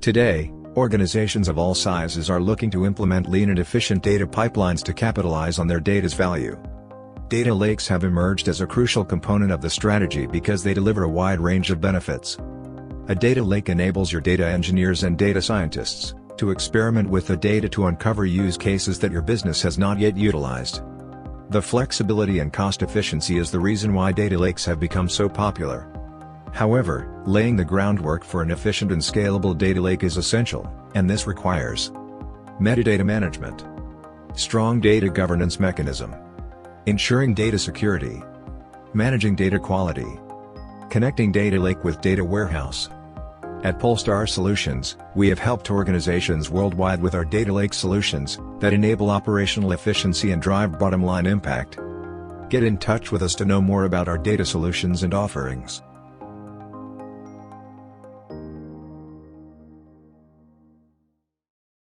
Today, organizations of all sizes are looking to implement lean and efficient data pipelines to capitalize on their data's value. Data lakes have emerged as a crucial component of the strategy because they deliver a wide range of benefits. A data lake enables your data engineers and data scientists to experiment with the data to uncover use cases that your business has not yet utilized. The flexibility and cost efficiency is the reason why data lakes have become so popular. However, laying the groundwork for an efficient and scalable data lake is essential, and this requires metadata management, strong data governance mechanism, ensuring data security, managing data quality, connecting data lake with data warehouse. At Polestar Solutions, we have helped organizations worldwide with our data lake solutions that enable operational efficiency and drive bottom-line impact. Get in touch with us to know more about our data solutions and offerings.